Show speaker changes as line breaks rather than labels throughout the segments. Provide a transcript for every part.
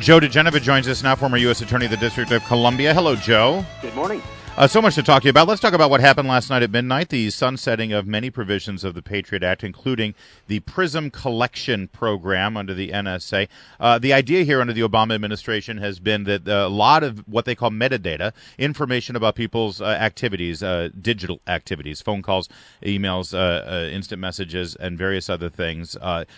Joe DiGenova joins us now, former U.S. Attorney of the District of Columbia. Hello, Joe.
Good morning.
So much to talk to you about. Let's talk about what happened last night at midnight, the sunsetting of many provisions of the Patriot Act, including the PRISM collection program under the NSA. The idea here under the Obama administration has been that a lot of what they call metadata, information about people's activities, digital activities, phone calls, emails, instant messages, and various other things,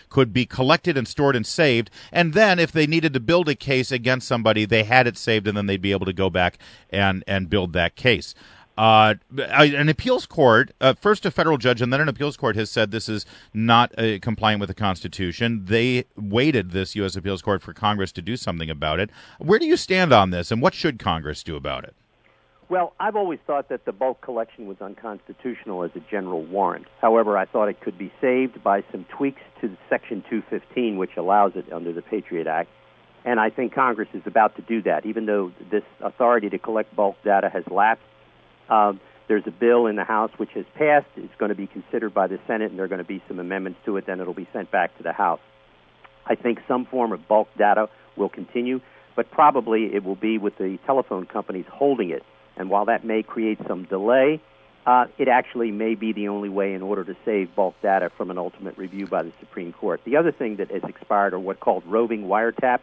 could be collected and stored and saved. And then if they needed to build a case against somebody, they had it saved, and then they'd be able to go back and build that case. An appeals court, first a federal judge and then an appeals court, has said this is not compliant with the Constitution. They waited, this U.S. appeals court, for Congress to do something about it. Where do you stand on this, and what should Congress do about it?
Well, I've always thought that the bulk collection was unconstitutional as a general warrant. However, I thought it could be saved by some tweaks to Section 215, which allows it under the Patriot Act. And I think Congress is about to do that. Even though this authority to collect bulk data has lapsed, there's a bill in the House which has passed. It's going to be considered by the Senate, and there are going to be some amendments to it. Then it'll be sent back to the House. I think some form of bulk data will continue, but probably it will be with the telephone companies holding it. And while that may create some delay, it actually may be the only way in order to save bulk data from an ultimate review by the Supreme Court. The other thing that has expired are what called roving wiretaps,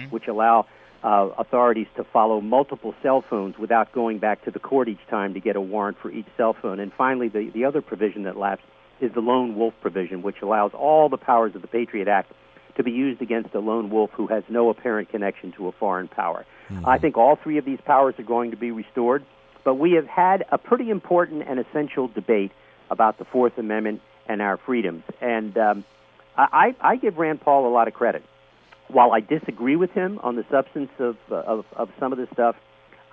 which allow authorities to follow multiple cell phones without going back to the court each time to get a warrant for each cell phone. And finally, the other provision that lapsed is the lone wolf provision, which allows all the powers of the Patriot Act to be used against a lone wolf who has no apparent connection to a foreign power. I think all three of these powers are going to be restored, but we have had a pretty important and essential debate about the Fourth Amendment and our freedoms. And I give Rand Paul a lot of credit. While I disagree with him on the substance of some of this stuff,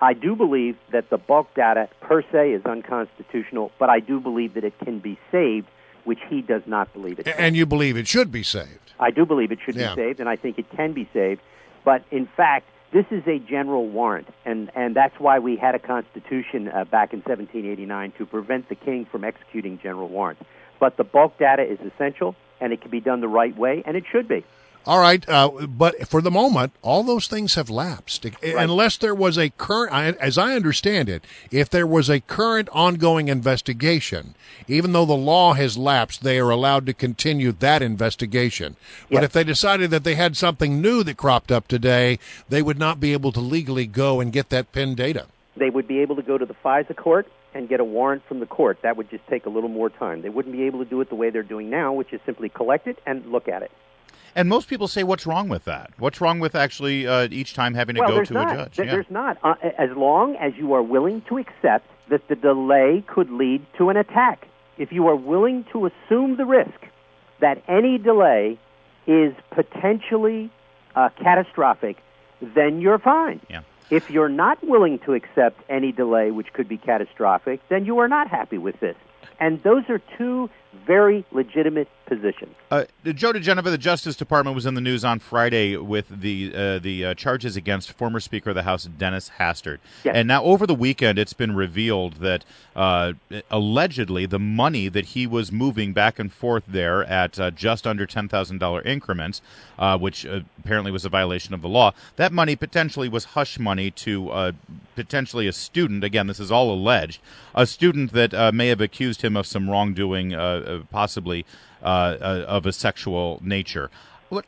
I do believe that the bulk data per se is unconstitutional, but I do believe that it can be saved, which he does not believe it can.
And you believe it should be saved.
I do believe it should be saved, and I think it can be saved. But in fact, this is a general warrant, and that's why we had a constitution back in 1789 to prevent the king from executing general warrants. But the bulk data is essential, and it can be done the right way, and it should be.
All right, but for the moment, all those things have lapsed. Right. Unless there was a current, as I understand it, if there was a current ongoing investigation, even though the law has lapsed, they are allowed to continue that investigation. But if they decided that they had something new that cropped up today, they would not be able to legally go and get that PIN data.
They would be able to go to the FISA court and get a warrant from the court. That would just take a little more time. They wouldn't be able to do it the way they're doing now, which is simply collect it and look at it.
And most people say, what's wrong with that? What's wrong with actually each time having to go to a judge?
There's not. As long as you are willing to accept that the delay could lead to an attack. If you are willing to assume the risk that any delay is potentially catastrophic, then you're fine.
Yeah.
If you're not willing to accept any delay which could be catastrophic, then you are not happy with this. And those are two very legitimate positions.
Joe DiGenova, the Justice Department was in the news on Friday with the charges against former Speaker of the House Dennis Hastert.
Yes.
And now over the weekend, it's been revealed that allegedly the money that he was moving back and forth there at just under $10,000 increments, which apparently was a violation of the law, that money potentially was hush money to potentially a student. Again, this is all alleged. A student that may have accused him of some wrongdoing, possibly of a sexual nature.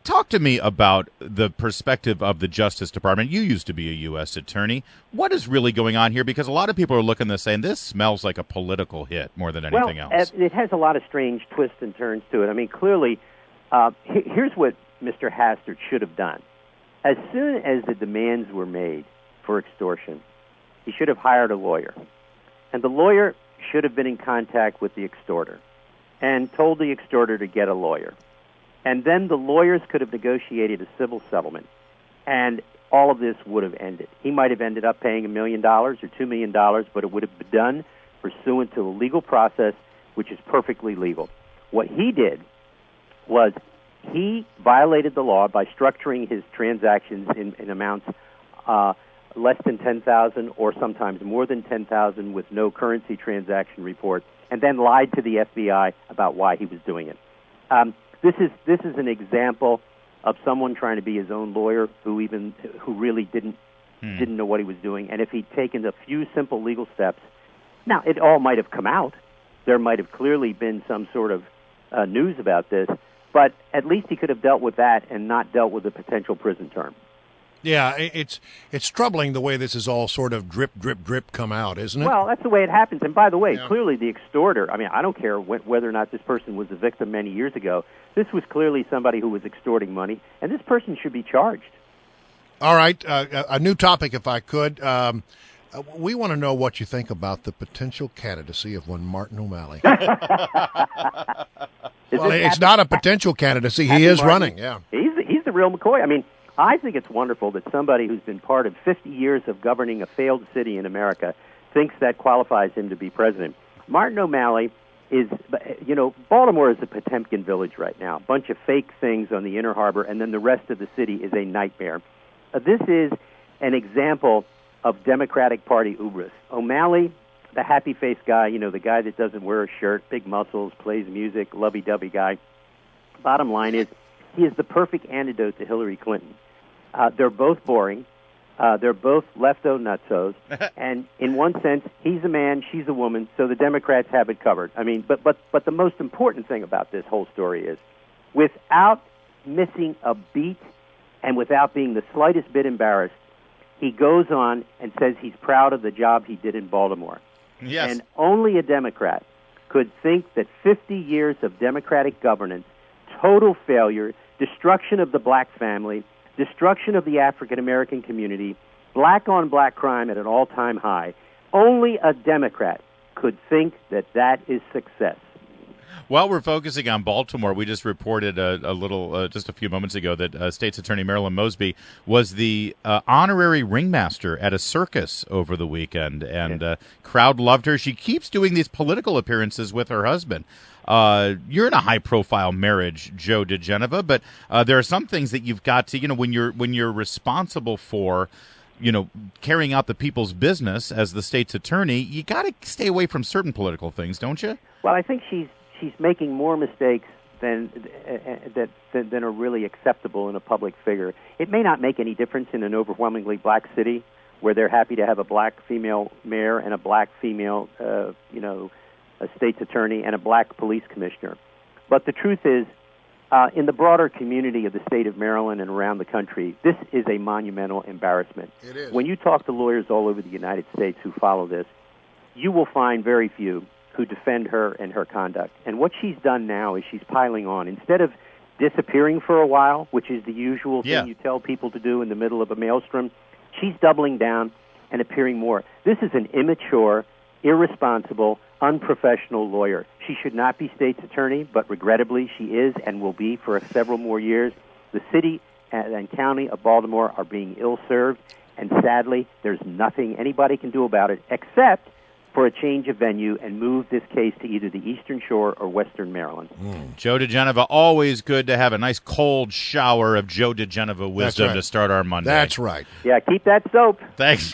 Talk to me about the perspective of the Justice Department. You used to be a U.S. attorney. What is really going on here? Because a lot of people are looking at this saying this smells like a political hit more than anything else.
It has a lot of strange twists and turns to it. I mean, clearly, here's what Mr. Hastert should have done. As soon as the demands were made for extortion, he should have hired a lawyer. And the lawyer should have been in contact with the extorter and told the extorter to get a lawyer. And then the lawyers could have negotiated a civil settlement, and all of this would have ended. He might have ended up paying $1 million or $2 million, but it would have been done pursuant to a legal process, which is perfectly legal. What he did was he violated the law by structuring his transactions in amounts less than $10,000 or sometimes more than $10,000 with no currency transaction report, and then lied to the FBI about why he was doing it. This is an example of someone trying to be his own lawyer who really didn't know what he was doing. And if he'd taken a few simple legal steps, now it all might have come out. There might have clearly been some sort of news about this, but at least he could have dealt with that and not dealt with a potential prison term.
Yeah, it's troubling the way this is all sort of drip, drip, drip come out, isn't it?
Well, that's the way it happens. And by the way, clearly the extorter, I mean, I don't care whether or not this person was a victim many years ago. This was clearly somebody who was extorting money, and this person should be charged.
All right, a new topic, if I could. We want to know what you think about the potential candidacy of one Martin O'Malley. Well, it's not a potential candidacy. He is running, yeah.
He's the real McCoy. I mean, I think it's wonderful that somebody who's been part of 50 years of governing a failed city in America thinks that qualifies him to be president. Martin O'Malley is, Baltimore is a Potemkin village right now, a bunch of fake things on the Inner Harbor, and then the rest of the city is a nightmare. This is an example of Democratic Party hubris. O'Malley, the happy-faced guy, the guy that doesn't wear a shirt, big muscles, plays music, lovey-dovey guy. Bottom line is, he is the perfect antidote to Hillary Clinton. They're both boring. They're both lefto nutsos. And in one sense, he's a man, she's a woman, so the Democrats have it covered. I mean, but the most important thing about this whole story is, without missing a beat and without being the slightest bit embarrassed, he goes on and says he's proud of the job he did in Baltimore.
Yes.
And only a Democrat could think that 50 years of Democratic governance, total failure, destruction of the black family, destruction of the African-American community, black-on-black crime at an all-time high, only a Democrat could think that that is success.
While we're focusing on Baltimore, we just reported a little, just a few moments ago, that State's Attorney Marilyn Mosby was the honorary ringmaster at a circus over the weekend, and crowd loved her. She keeps doing these political appearances with her husband. You're in a high-profile marriage, Joe DiGenova, but there are some things that you've got to, when you're responsible for, carrying out the people's business as the state's attorney, you got to stay away from certain political things, don't you?
Well, I think she's making more mistakes than are really acceptable in a public figure. It may not make any difference in an overwhelmingly black city where they're happy to have a black female mayor and a black female, a state's attorney and a black police commissioner. But the truth is, in the broader community of the state of Maryland and around the country, this is a monumental embarrassment.
It is.
When you talk to lawyers all over the United States who follow this, you will find very few who defend her and her conduct. And what she's done now is she's piling on. Instead of disappearing for a while, which is the usual thing you tell people to do in the middle of a maelstrom, she's doubling down and appearing more. This is an immature, irresponsible, unprofessional lawyer. She should not be state's attorney, but regrettably she is and will be for several more years. The city and county of Baltimore are being ill-served, and sadly, there's nothing anybody can do about it except for a change of venue and move this case to either the Eastern Shore or Western Maryland.
Joe DiGenova, always good to have a nice cold shower of Joe DiGenova wisdom to start our Monday.
That's right.
Yeah, keep that soap.
Thanks.